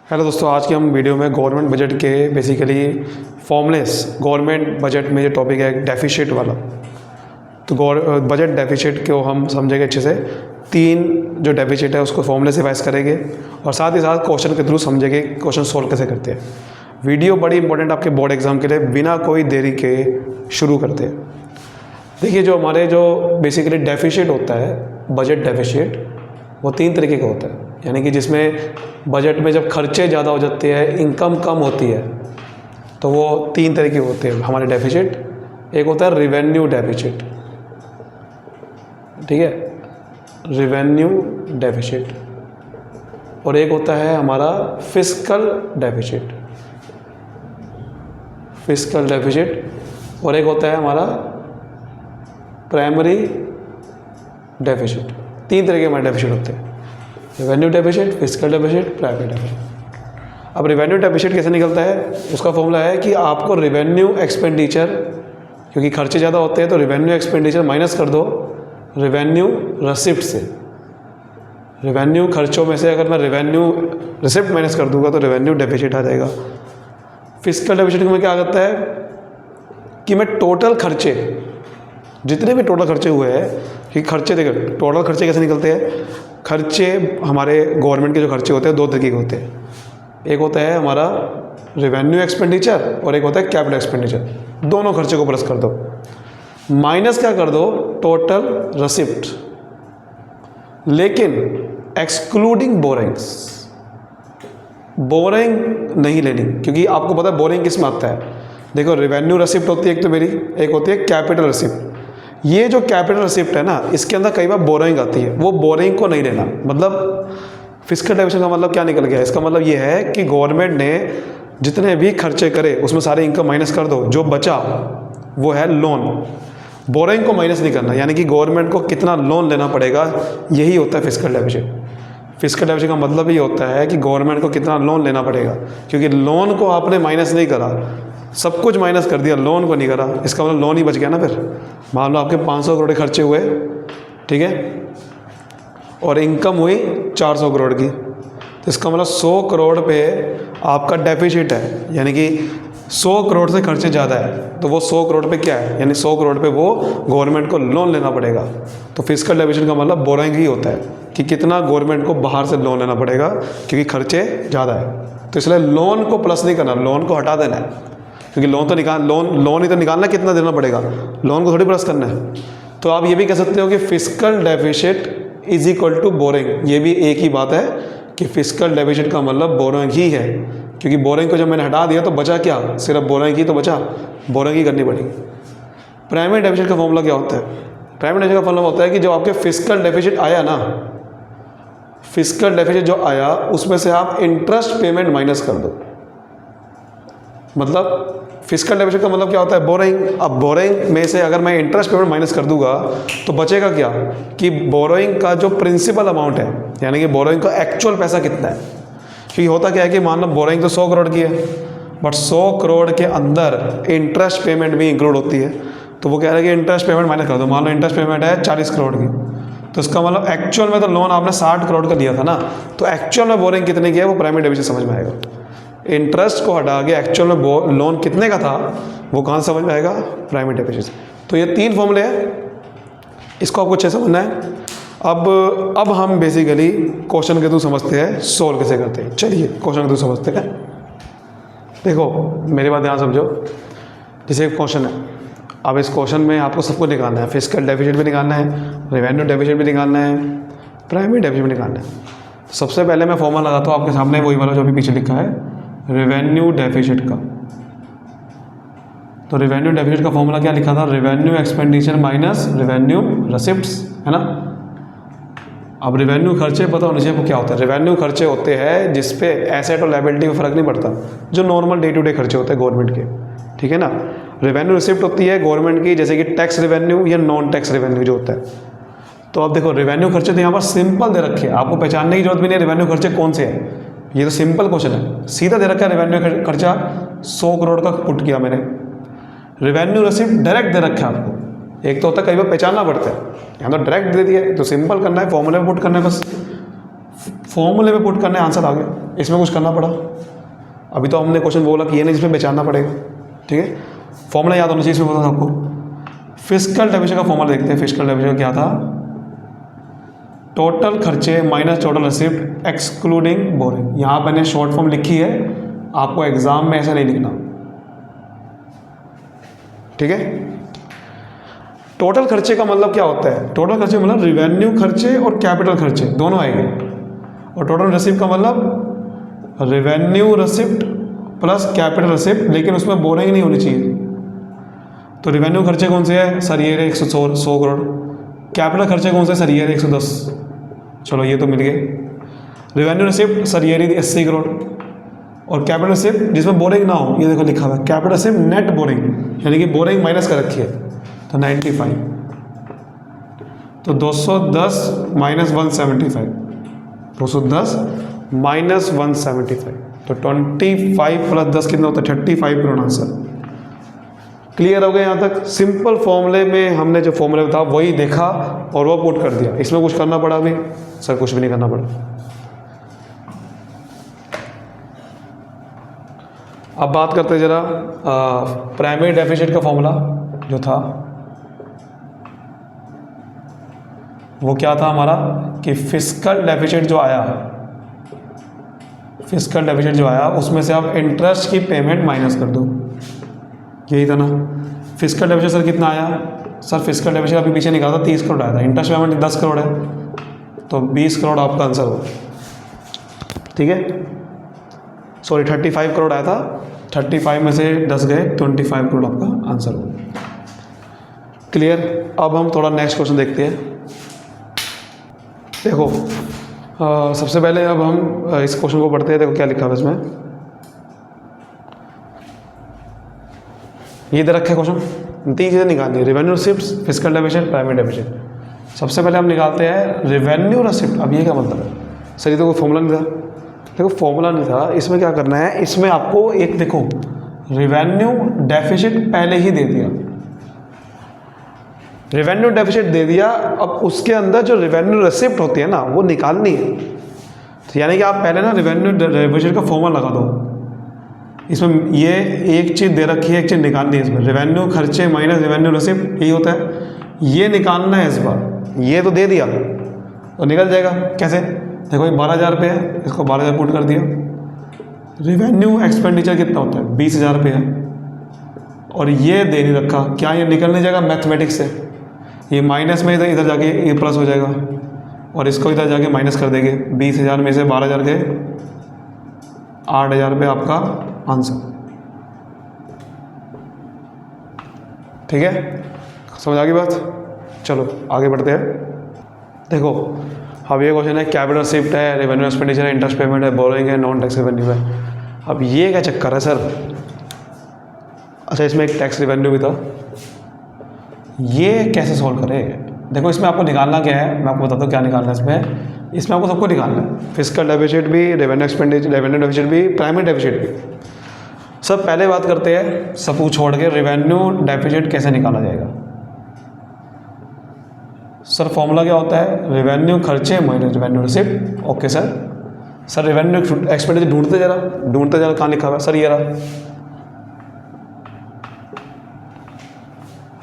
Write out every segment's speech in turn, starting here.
Hello दोस्तों, आज की हम वीडियो में गवर्नमेंट बजट के बेसिकली फॉर्मलेस गवर्नमेंट बजट में जो टॉपिक है डेफिसिट वाला। तो बजट डेफिसिट को हम समझेंगे अच्छे से। तीन जो डेफिसिट है उसको फॉर्मूले से वाइज करेंगे और साथ ही साथ क्वेश्चन के थ्रू समझेंगे क्वेश्चन सोल्व कैसे करते हैं। वीडियो बड़ी इंपॉर्टेंट आपके बोर्ड एग्जाम के लिए, बिना कोई देरी के शुरू करते हैं। देखिए, जो हमारे जो बेसिकली डेफिसिट होता है, बजट डेफिसिट, वो तीन तरीके का होता है। यानी कि जिसमें बजट में जब खर्चे ज़्यादा हो जाते हैं, इनकम कम होती है, तो वो तीन तरीके होते हैं हमारे डेफिसिट। एक होता है रिवेन्यू डेफिसिट, ठीक है, रिवेन्यू डेफिसिट। और एक होता है हमारा फिस्कल डेफिसिट, फिस्कल डेफिसिट। और एक होता है हमारा प्राइमरी डेफिसिट। तीन तरह के हमारे डेफिसिट होते हैं, revenue deficit, fiscal deficit, primary deficit. अब रेवेन्यू डेफिसिट कैसे निकलता है, उसका फॉर्मूला है कि आपको रेवेन्यू एक्सपेंडिचर, क्योंकि खर्चे ज़्यादा होते हैं तो रेवेन्यू एक्सपेंडिचर माइनस कर दो रेवेन्यू रिसिप्ट से। रेवेन्यू खर्चों में से अगर मैं रेवेन्यू रिसिप्ट माइनस कर दूंगा तो रेवेन्यू डेफिसिट आ जाएगा। फिस्कल डेफिसिट में क्या करता है कि मैं टोटल खर्चे, जितने भी टोटल खर्चे हुए हैं, कि खर्चे देखो टोटल खर्चे कैसे निकलते हैं। खर्चे हमारे गवर्नमेंट के जो खर्चे होते हैं दो तरीके के होते हैं। एक होता है हमारा रेवेन्यू एक्सपेंडिचर और एक होता है कैपिटल एक्सपेंडिचर। दोनों खर्चे को प्लस कर दो, माइनस क्या कर दो टोटल रिसिप्ट, लेकिन एक्सक्लूडिंग बोरिंग्स। बोरिंग नहीं लेनी, क्योंकि आपको पता है बोरिंग किस में आता है। देखो, रेवेन्यू रिसिप्ट होती है एक तो मेरी, एक होती है कैपिटल रिसिप्ट। ये जो कैपिटल रिसिप्ट है ना, इसके अंदर कई बार बोरिंग आती है, वो बोरिंग को नहीं लेना। मतलब फिस्कल डेफिसिट का मतलब क्या निकल गया, इसका मतलब ये है कि गवर्नमेंट ने जितने भी खर्चे करे उसमें सारे इनकम माइनस कर दो, जो बचा वो है लोन। बोरिंग को माइनस नहीं करना, यानी कि गवर्नमेंट को कितना लोन लेना पड़ेगा, यही होता है फिस्कल डेफिसिट। फिस्कल डेफिसिट का मतलब ये होता है कि गवर्नमेंट को कितना लोन लेना पड़ेगा, क्योंकि लोन को आपने माइनस नहीं करा, सब कुछ माइनस कर दिया, लोन को नहीं करा, इसका मतलब लोन ही बच गया ना। फिर मान लो आपके 500 करोड़ खर्चे हुए, ठीक है, और इनकम हुई 400 करोड़ की, तो इसका मतलब 100 करोड़ पे आपका डेफिसिट है, यानी कि 100 करोड़ से खर्चे ज़्यादा है, तो वो 100 करोड़ पे क्या है, यानी 100 करोड़ पे वो गवर्नमेंट को लोन लेना पड़ेगा। तो फिस्कल डेफिसिट का मतलब बोरिंग ही होता है कि कितना गवर्नमेंट को बाहर से लोन लेना पड़ेगा, क्योंकि खर्चे ज़्यादा है। तो इसलिए लोन को प्लस नहीं करना, लोन को हटा देना है, क्योंकि लोन तो लोन ही तो निकालना, कितना देना पड़ेगा, लोन को थोड़ी प्लस करना है। तो आप ये भी कह सकते हो कि fiscal deficit is equal to borrowing. ये भी एक ही बात है कि फिस्कल डेफिसिट का मतलब बोरिंग ही है, क्योंकि बोरिंग को जब मैंने हटा दिया तो बचा क्या, सिर्फ बोरिंग ही तो बचा, बोरिंग ही करनी पड़ेगी। प्राइमरी डेफिसिट का फॉर्मूला क्या होता है, प्राइमरी डेफिसिट का फॉर्मूला होता है कि जब आपके फिस्कल डेफिसिट आया ना, फिस्कल डेफिसिट जो आया उसमें से आप इंटरेस्ट पेमेंट माइनस कर दो। मतलब फिस्कल डेफिसिट का मतलब क्या होता है, बोरिंग। अब बोरिंग में से अगर मैं इंटरेस्ट पेमेंट माइनस कर दूंगा तो बचेगा क्या, कि बोरिंग का जो प्रिंसिपल अमाउंट है, यानी कि बोरिंग का एक्चुअल पैसा कितना है। क्योंकि होता क्या है कि मान लो बोरिंग तो 100 करोड़ की है, बट 100 करोड़ के अंदर इंटरेस्ट पेमेंट भी इंक्लूड होती है, तो वो कह रहे हैं कि इंटरेस्ट पेमेंट माइनस कर दो। मान लो इंटरेस्ट पेमेंट है 40 करोड़ की, तो इसका मतलब एक्चुअल में तो लोन आपने 60 करोड़ का लिया था ना, तो एक्चुअल में बोरिंग कितने की है वो प्राइमरी डेफिसिट समझ में आएगा। इंटरेस्ट को हटा के एक्चुअल में लोन कितने का था वो कहाँ समझ में आएगा, प्राइमरी डेफिसिट। तो ये तीन फॉर्मूले हैं, इसको आपको अच्छे से समझना है। अब हम बेसिकली क्वेश्चन के थ्रू समझते हैं, सोल्व कैसे करते हैं। चलिए क्वेश्चन के थ्रू समझते हैं। देखो मेरी बात ध्यान समझो, जैसे एक क्वेश्चन है, अब इस क्वेश्चन में आपको सबको निकालना है, फिस्कल डेफिसिट भी निकालना है, रेवेन्यू डेफिसिट भी निकालना है, प्राइमरी डेफिसिट भी निकालना है। सबसे पहले मैं फॉर्मूला लगाता हूँ आपके सामने, वही वाला जो अभी पीछे लिखा है, रेवेन्यू डेफिसिट का। तो रेवेन्यू डेफिसिट का फॉर्मूला क्या लिखा था, revenue expenditure minus revenue receipts, है ना। अब रेवेन्यू खर्चे पता होने चाहिए वो क्या होता है। रेवेन्यू खर्चे होते हैं जिसपे एसेट और लायबिलिटी में फ़र्क नहीं पड़ता, जो नॉर्मल डे टू डे खर्चे होते हैं गवर्नमेंट के, ठीक है ना। रेवेन्यू रिसिप्ट होती है गवर्नमेंट की, जैसे कि टैक्स रेवेन्यू या नॉन टैक्स रेवेन्यू जो होता है। तो अब देखो रेवेन्यू खर्चे तो यहाँ पर सिंपल दे रखे हैं, आपको पहचानने की जरूरत भी नहीं है रेवेन्यू खर्चे कौन से हैं, ये तो सिंपल क्वेश्चन है, सीधा दे रखा है रेवेन्यू खर्चा 100 करोड़ का पुट किया मैंने। रेवेन्यू रिसिप्ट डायरेक्ट दे रखा है आपको, एक तो होता है कई बार पहचानना पड़ता है, यहाँ तो डायरेक्ट दे दिया है, तो सिंपल करना है, फॉर्मूले में पुट करना है बस। फॉर्मूले में पुट करने आंसर आ गया, इसमें कुछ करना पड़ा। अभी तो हमने क्वेश्चन बोला कि ये नहीं, इसमें पहचानना पड़ेगा, ठीक है। फॉर्मूला याद होना चाहिए इसमें, पता आपको। फिस्कल डेफिशिएंट का फॉर्मूला देखते हैं। फिस्कल डेफिशिएंट क्या था? टोटल खर्चे minus total receipt excluding boring. यहाँ मैंने शॉर्ट फॉर्म लिखी है, आपको एग्जाम में ऐसा नहीं लिखना, ठीक है। टोटल खर्चे का मतलब क्या होता है? टोटल खर्चे मतलब रिवेन्यू खर्चे और कैपिटल खर्चे दोनों आएंगे। और टोटल रिसिप्ट का मतलब revenue receipt plus capital receipt, लेकिन उसमें बोरिंग नहीं होनी चाहिए। तो रिवेन्यू खर्चे कौन से हैं? सर ये 100 करोड़। कैपिटल खर्चे कौन से? सर ये 110। चलो ये तो मिल गए। रिवेन्यू रिसिप्ट सर ये 80 करोड़। और कैपिटल रिसिप्ट जिसमें बोरिंग ना हो, ये देखो लिखा हुआ है कैपिटल रिसिप्ट नेट बोरिंग, यानी कि बोरिंग माइनस कर रखी है, तो 95। तो 210 माइनस 175, 210 माइनस 175, तो 25 प्लस 10 कितना होता है? 35 करोड़ आंसर। क्लियर हो गया यहाँ तक? सिंपल फॉर्मूले में हमने जो फॉर्मूले था वही देखा और वो पुट कर दिया। इसमें कुछ करना पड़ा भी? सर कुछ भी नहीं करना पड़ा। अब बात करते हैं जरा प्राइमरी डेफिसिट का फॉर्मूला जो था वो क्या था हमारा, कि फिस्कल डेफिसिट जो आया, फिस्कल डेफिसिट जो आया उसमें से आप इंटरेस्ट की पेमेंट माइनस कर दो, यही था ना। फिस्कल डेफिसिट सर कितना आया? सर फिस्कल डेफिसिट अभी पीछे निकाला था 30 करोड़ आया था, इंटरेस्ट पेमेंट 10 करोड़ है, तो 20 करोड़ आपका आंसर होगा, ठीक है। सॉरी 35 करोड़ आया था, 35 में से 10 गए, 25 करोड़ आपका आंसर होगा। क्लियर? अब हम थोड़ा नेक्स्ट क्वेश्चन देखते हैं। देखो सबसे पहले अब हम इस क्वेश्चन को पढ़ते हैं। देखो क्या लिखा है इसमें, ये दे रखे क्वेश्चन, 3 चीज़ें निकालनी है, revenue receipt, fiscal deficit, primary deficit. सबसे पहले हम निकालते हैं रिवेन्यू रिसिप्ट। अब ये क्या मतलब है? सर ये तो कोई फॉर्मूला नहीं था। देखो फॉर्मूला नहीं था, इसमें क्या करना है, इसमें आपको एक देखो रिवेन्यू डेफिसिट पहले ही दे दिया, रिवेन्यू डेफिसिट दे दिया। अब उसके अंदर जो रिवेन्यू रिसिप्ट होती है ना वो निकालनी है। तो यानी कि आप पहले ना रिवेन्यू डेफिसिट का फॉर्मूला लगा दो। इसमें ये एक चीज़ दे रखी है, एक चीज़ निकालनी है इसमें, रिवेन्यू खर्चे माइनस रिवेन्यू रिसिप्ट, यही होता है। ये निकालना है इस बार, ये तो दे दिया तो निकल जाएगा। कैसे? देखो ये 12,000 रुपये है, इसको 12,000 पुट कर दिया। रिवेन्यू एक्सपेंडिचर कितना होता है? 20,000 रुपये है, और ये दे नहीं रखा। क्या ये निकल नहीं जाएगा मैथमेटिक्स से? ये माइनस में इधर जाके ये प्लस हो जाएगा, और इसको इधर जाके माइनस कर देंगे। 20,000 में से 12,000 गए, 8,000 रुपये आपका आंसर, ठीक है। समझ आ गई बात? चलो आगे बढ़ते हैं। देखो अब ये क्वेश्चन है, कैपिटल रिसिप्ट है, रेवेन्यू एक्सपेंडिचर है, इंटरेस्ट पेमेंट है, बोरोइंग है, नॉन टैक्स रेवेन्यू है। अब ये क्या चक्कर है सर? अच्छा इसमें एक टैक्स रेवेन्यू भी था, ये कैसे सॉल्व करें? देखो इसमें आपको निकालना क्या है, मैं आपको बताता हूँ क्या निकालना है इसमें। इसमें आपको सबको निकालना है, फिस्कल डेफिसिट भी, रेवेन्यू एक्सपेंडिचर, रेवेन्यू डेफिसिट भी, प्राइमरी डेफिसिट भी। सब पहले बात करते हैं सब कुछ छोड़ के, रेवेन्यू डेफिसिट कैसे निकाला जाएगा। सर फॉर्मूला क्या होता है? रेवेन्यू खर्चे minus revenue receipt. Okay sir. Sir revenue expenditure ढूंढते जरा कहाँ लिखा हुआ है? सर ये रहा।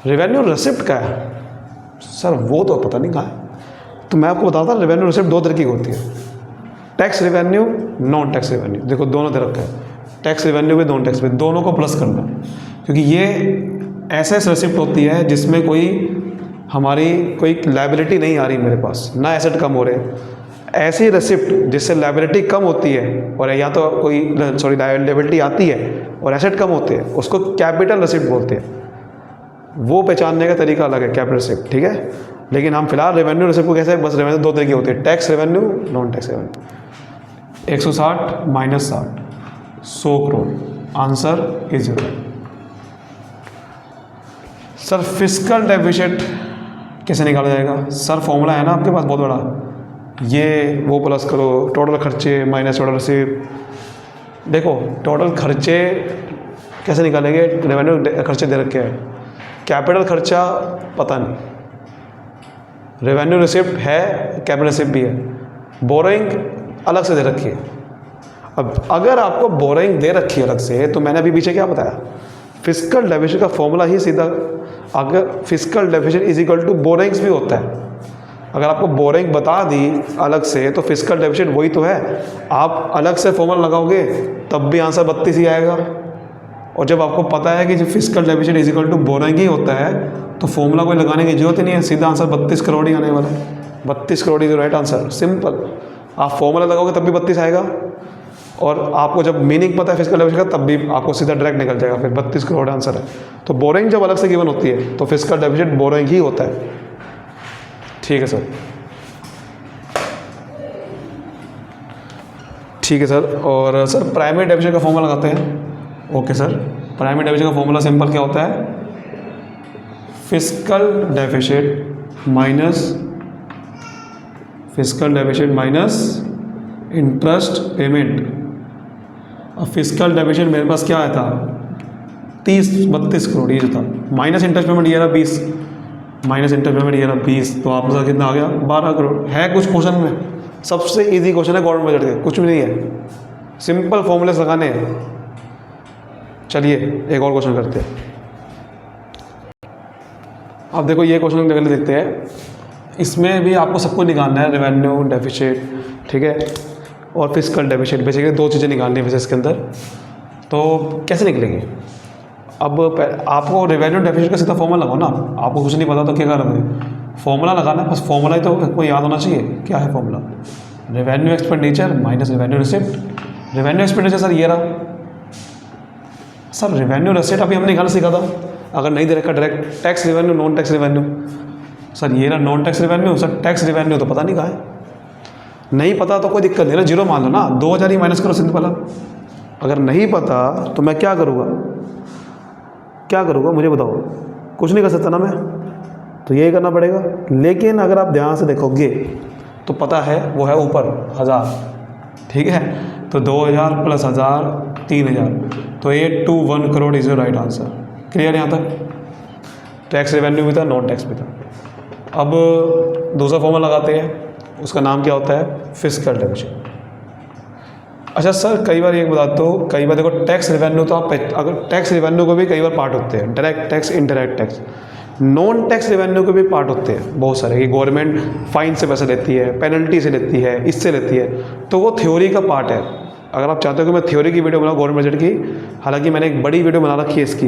रेवेन्यू रिसिप्ट का है सर, वो तो पता नहीं कहाँ है। तो मैं आपको बताता, रेवेन्यू रिसिप्ट 2 तरह की होती है, tax revenue, non tax revenue. देखो दोनों तरह का है, टैक्स रेवेन्यू भी, नॉन टैक्स भी, दोनों को प्लस करना, क्योंकि ये ऐसे रिसिप्ट होती है जिसमें हमारी कोई लायबिलिटी नहीं आ रही मेरे पास, ना एसेट कम हो रहे। ऐसी रिसिप्ट जिससे लायबिलिटी कम होती है और या तो कोई लायबिलिटी आती है और एसेट कम होते हैं, उसको कैपिटल रिसिप्ट बोलते हैं। वो पहचानने का तरीका अलग है, कैपिटल रिसिप्ट, ठीक है। लेकिन हम फिलहाल रेवेन्यू रिसिप्ट को कैसे, बस रेवेन्यू 2 तरह की होती है, tax revenue, non tax revenue. 160 minus 60, 100 crore, answer is 0। Sir fiscal deficit कैसे निकाला जाएगा? सर फॉर्मूला है ना आपके पास बहुत बड़ा, ये वो प्लस करो, टोटल खर्चे माइनस टोटल रिसीव। देखो टोटल खर्चे कैसे निकालेंगे? रेवेन्यू खर्चे दे रखे हैं, कैपिटल खर्चा पता नहीं, रेवेन्यू रिसिप्ट है, कैपिटल रिसिप्ट भी है, बोरोइंग अलग से दे रखी है। अब अगर आपको बोरिंग दे रखी है अलग से, तो मैंने अभी पीछे क्या बताया, फिस्कल डेफिशिएंट का फॉर्मूला ही सीधा, अगर fiscal deficient is equal to borrowings भी होता है। अगर आपको बोरिंग बता दी अलग से तो फिस्कल डेफिशिएंट वही तो है। आप अलग से फॉर्मूला लगाओगे तब भी आंसर 32 ही आएगा। और जब आपको पता है कि जो fiscal deficient is equal to borrowing ही होता है, तो फॉर्मूला कोई लगाने की जरूरत ही नहीं है, सीधा आंसर 32 करोड़ ही आने वाला है। 32 crore is right answer, simple. आप फॉर्मूला लगाओगे तब भी 32 आएगा, और आपको जब मीनिंग पता है फिस्कल डेफिशिएंट का तब भी आपको सीधा डायरेक्ट निकल जाएगा, फिर 32 करोड़ आंसर है। तो बोरिंग जब अलग से गिवन होती है तो फिस्कल डेफिशिएंट बोरिंग ही होता है। ठीक है सर, ठीक है सर। और सर प्राइमरी डेफिशिएंट का फॉर्मूला लगाते हैं। ओके सर, प्राइमरी डेफिशिएंट का फॉर्मूला सिंपल क्या होता है, fiscal deficient minus interest payment. अब फिस्कल डेफिशिएंट मेरे पास क्या आया था, 32 करोड़ ये जो था, माइनस इंटरेस्ट पेमेंट ये रहा 20, माइनस इंटरेस्ट पेमेंट ये रहा 20, तो आप लोग कितना आ गया 12 करोड़। है कुछ क्वेश्चन में, सबसे इजी क्वेश्चन है गवर्नमेंट बजट के, कुछ भी नहीं है, सिंपल फॉर्मूले लगाने हैं। चलिए एक और क्वेश्चन करते हैं। अब देखो ये क्वेश्चन देखते हैं, इसमें भी आपको सबको निकालना है, रेवेन्यू डेफिशिएंट, ठीक है, और फिस्कल डेफिशिएंट, बेसिकली दो चीज़ें निकालनी है वैसे इसके अंदर। तो कैसे निकलेंगे, अब आपको रेवेन्यू डेफिशिएंट का सीधा फॉर्मूला लगाओ ना। आपको कुछ नहीं पता तो क्या करोगे, फॉर्मूला लगाना है, बस फॉर्मूला ही तो कोई याद होना चाहिए। क्या है formula, revenue expenditure minus revenue receipt. Revenue expenditure sir ये रहा, सर रेवेन्यू रिसिप्ट अभी हमने निकालना सीखा था, अगर नहीं दे रखा direct tax revenue, non tax revenue. Sir ये रहा non tax revenue, sir tax revenue तो पता नहीं कहाँ है, नहीं पता तो कोई दिक्कत नहीं ना, जीरो मान लो ना, 2000 ही माइनस करो सिंपल। अगर नहीं पता तो मैं क्या करूँगा, मुझे बताओ, कुछ नहीं कर सकता ना मैं, तो यही करना पड़ेगा। लेकिन अगर आप ध्यान से देखोगे तो पता है वो है ऊपर 1000, ठीक है, तो 2000 प्लस 1000 3000, तो 821 crore is your right answer. Clear यहाँ तक, टैक्स रेवेन्यू भी था, नॉन टैक्स भी था। अब दूसरा फॉर्मूला लगाते हैं, उसका नाम क्या होता है, फिस्कल डेफिशिएंट। अच्छा सर कई बार ये बताते हो, कई बार देखो टैक्स रेवेन्यू तो आप, अगर टैक्स रेवेन्यू को भी कई बार पार्ट होते हैं, direct tax, indirect tax, non tax revenue के भी पार्ट होते हैं बहुत सारे, कि गवर्नमेंट फाइन से पैसे लेती है, पेनल्टी से लेती है, इससे लेती है, तो वो थ्योरी का पार्ट है। अगर आप चाहते हो कि मैं थ्योरी की वीडियो बनाऊँ गवर्नमेंट बजट की, हालांकि मैंने एक बड़ी वीडियो बना रखी है इसकी,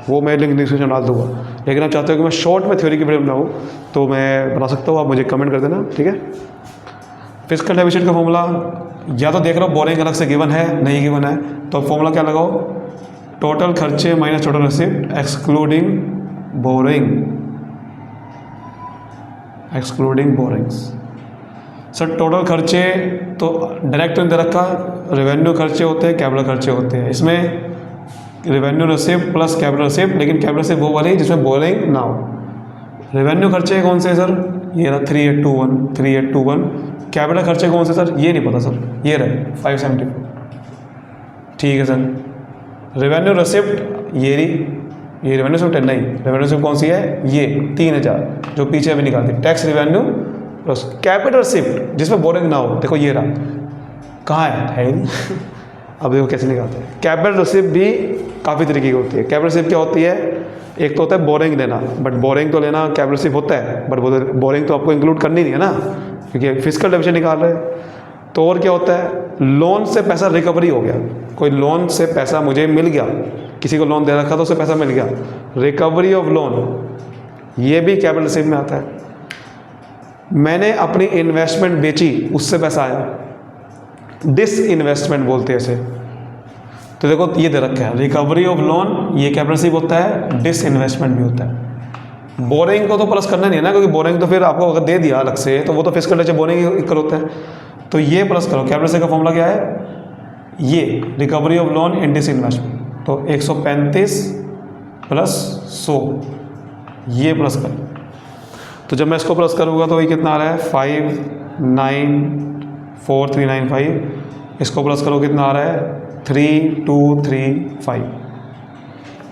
वो मैं लिंक डिस्क्रिप्शन डाल दूँगा, लेकिन आप चाहते हो कि मैं शॉर्ट में थ्योरी की वीडियो बनाऊँ तो मैं बना सकता हूँ, आप मुझे कमेंट कर देना, ठीक है। फिस्कल डेफिशिएंट का फॉर्मूला या तो देख रहा हूँ बोरिंग अलग से गिवन है, नहीं गिवन है, तो फॉर्मूला क्या लगाओ, टोटल खर्चे minus total receipt excluding borings. Sir total खर्चे तो डायरेक्ट नहीं दे रखा, रेवेन्यू खर्चे होते हैं, कैपिटल खर्चे होते हैं, इसमें revenue receipt plus capital receipt, लेकिन कैपिटल रिसिप्ट वो वाली जिसमें बोरिंग ना हो। रेवेन्यू खर्चे कौन से सर, ये रहा 3821, कैपिटल खर्चे कौन से सर, ये नहीं पता सर, ये रहे 574, ठीक है सर। रेवेन्यू रिसिप्ट ये रेवेन्यू रिसिप्ट है, नहीं रेवेन्यू रिसिप्ट कौन सी है, ये 3000 जो पीछे अभी निकालती, tax revenue plus capital receipt जिसमें बोरिंग ना हो, देखो ये रहा, कहाँ है ही नहीं अब देखो कैसे निकालते हैं। कैपिटल रिसिप्ट भी काफ़ी तरीके की होती है। कैपिटल रिसिप्ट क्या होती है, एक तो होता है बोरिंग लेना, बट बोरिंग तो लेना कैपिटल रिसिप्ट होता है, बट बोरिंग तो आपको इंक्लूड करनी नहीं है ना, क्योंकि फिस्कल डेफिशिएंट निकाल रहे हैं। तो और क्या होता है, लोन से पैसा रिकवरी हो गया, कोई लोन से पैसा मुझे मिल गया, किसी को लोन दे रखा तो उसे पैसा मिल गया, रिकवरी ऑफ लोन, ये भी कैपिटल रिसिप्ट में आता है। मैंने अपनी इन्वेस्टमेंट बेची, उससे पैसा आया, डिस इन्वेस्टमेंट बोलते हैं इसे। तो देखो ये दे रखा है, रिकवरी ऑफ लोन ये कैपिटल रिसिप्ट होता है, डिस इन्वेस्टमेंट भी होता है। बोरिंग को तो प्लस करना नहीं है ना, क्योंकि बोरिंग तो फिर आपको अगर दे दिया अलग से तो वो तो फिस्कल डेफिशिएंट बोरिंग इक्वल होता है, तो ये प्लस करो। कैपिटल रिसिप्ट का फॉर्मूला क्या है, ये recovery of loan in disinvestment, तो 135 प्लस 100, ये प्लस कर, तो जब मैं इसको प्लस करूँगा तो ये कितना आ रहा है 594395, इसको प्लस करो कितना आ रहा है 3235,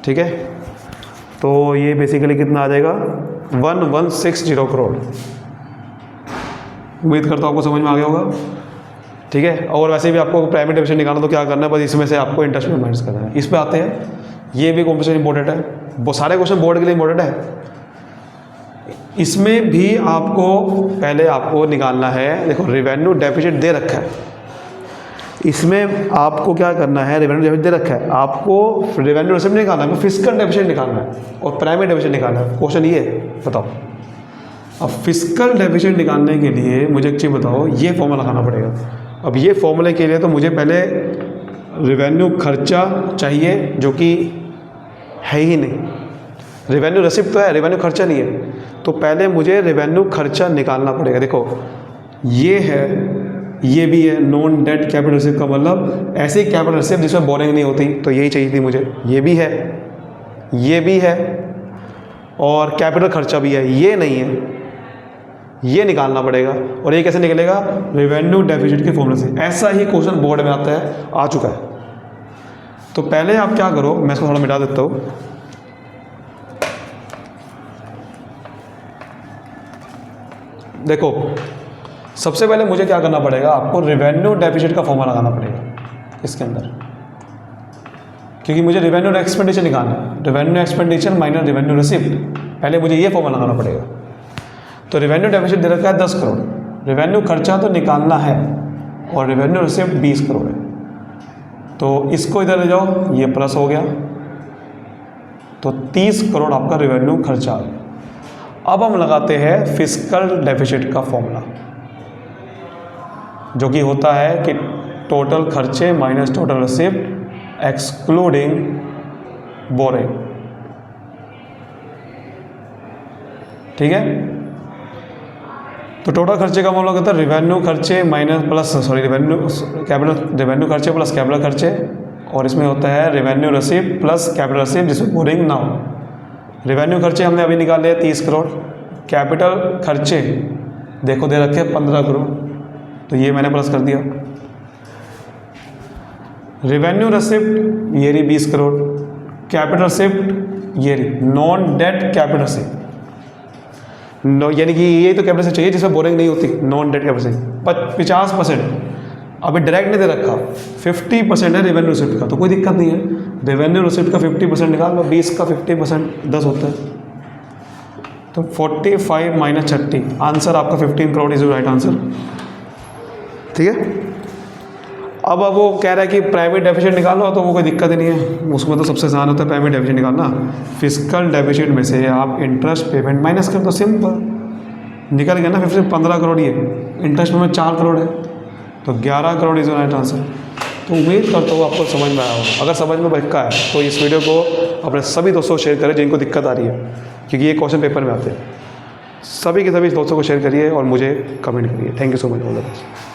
ठीक है। तो ये बेसिकली कितना आ जाएगा 1160 करोड़। उम्मीद करता हूँ आपको समझ में आ गया होगा। ठीक है। और वैसे भी आपको प्राइमरी डेफिशिएंट निकालना तो क्या करना है, बस इसमें से आपको इंटरेस्ट पेमेंट माइनस करना है। इस पे आते हैं, ये भी कॉम्पोजिशन इंपॉर्टेंट है, वो सारे क्वेश्चन बोर्ड के लिए इंपॉर्टेंट है। इसमें भी आपको पहले आपको निकालना है, देखो रेवेन्यू डेफिसिट दे रखा है, इसमें आपको क्या करना है, रेवेन्यू डेफिसिट दे रखा है, आपको रेवेन्यू रिसिप्ट निकालना है, फिस्कल डेफिसिट निकालना है और प्राइमरी डेफिसिट निकालना है। क्वेश्चन ये बताओ। अब फिस्कल डेफिसिट निकालने के लिए मुझे एक चीज़ बताओ, ये फॉर्मूला लगाना पड़ेगा। अब ये फॉर्मूले के लिए तो मुझे पहले रेवेन्यू खर्चा चाहिए, जो कि है ही नहीं। रेवेन्यू रिसिप्ट तो है, रेवेन्यू खर्चा नहीं है, तो पहले मुझे रेवेन्यू खर्चा निकालना पड़ेगा। देखो ये है, ये भी है, नॉन डेट कैपिटल रिसिप्ट का मतलब ऐसे ही कैपिटल रिसिप्ट जिसमें बोरिंग नहीं होती, तो यही चाहिए थी मुझे। ये भी है, ये भी है, और कैपिटल खर्चा भी है, ये नहीं है, ये निकालना पड़ेगा। और ये कैसे निकलेगा, रेवेन्यू डेफिसिट के फॉर्मूले से। ऐसा ही क्वेश्चन बोर्ड में आता है, आ चुका है। तो पहले आप क्या करो, मैं इसको थोड़ा मिटा देता हूँ। देखो सबसे पहले मुझे क्या करना पड़ेगा, आपको रेवेन्यू डेफिसिट का फॉर्मूला लगाना पड़ेगा इसके अंदर, क्योंकि मुझे रेवेन्यू एक्सपेंडिचर निकालना है। Revenue expenditure minus revenue receipt, पहले मुझे ये फॉर्मूला लगाना पड़ेगा। तो रेवेन्यू डेफिसिट दे रखा है 10 करोड़, रेवेन्यू खर्चा तो निकालना है, और रेवेन्यू रिसिप्ट 20 करोड़ है। तो इसको इधर ले जाओ, ये प्लस हो गया, तो 30 करोड़ आपका रेवेन्यू खर्चा आ गया। अब हम लगाते हैं फिस्कल डेफिसिट का फॉर्मूला, जो कि होता है कि टोटल खर्चे minus total receipt excluding boring. ठीक है, तो टोटल खर्चे का मामला कहता है रेवेन्यू खर्चे माइनस प्लस रेवेन्यू खर्चे प्लस कैपिटल खर्चे, और इसमें होता है revenue receipt plus capital receipt जिसमें बोरिंग ना हो। रेवेन्यू खर्चे हमने अभी निकाले 30 करोड़, कैपिटल खर्चे देखो दे रखे 15 करोड़, तो ये मैंने प्लस कर दिया। रेवेन्यू रिसिप्ट ये रही 20 करोड़, कैपिटल रिसिप्ट ये रही नॉन डेट कैपिटल रिसिप्ट, यानी कि ये तो कैपिटल रिसिप्ट चाहिए जिसमें बोरिंग नहीं होती, नॉन डेट कैपिटल रिसिप्ट 50%। अभी डायरेक्ट नहीं दे रखा, 50% है रेवेन्यू रिसिप्ट का, तो कोई दिक्कत नहीं है। रेवेन्यू रिसिप्ट का 50% निकाल लो, 20 का 50% 10 होता है, तो 45 माइनस 30, आंसर आपका 15 करोड़ इज राइट आंसर। ठीक है, अब वो कह रहा है कि प्राइवेट डेफिसिट निकालो, तो वो कोई दिक्कत ही नहीं है, उसमें तो सबसे आसान होता है प्राइवेट डेफिसिट निकालना। फिस्कल डेफिसिट में से आप इंटरेस्ट पेमेंट माइनस कर दो, सिंपल निकल गया ना। 15 करोड़ ये इंटरेस्ट पेमेंट 4 करोड़ है, तो 11 करोड़ इज राइट आंसर। तो उम्मीद करता हूँ आपको समझ में आया होगा। अगर समझ में बच्चा है तो इस वीडियो को अपने सभी दोस्तों को शेयर करें जिनको दिक्कत आ रही है, क्योंकि ये क्वेश्चन पेपर में आते हैं। सभी के सभी दोस्तों को शेयर करिए और मुझे कमेंट करिए। Thank you so much. All the best.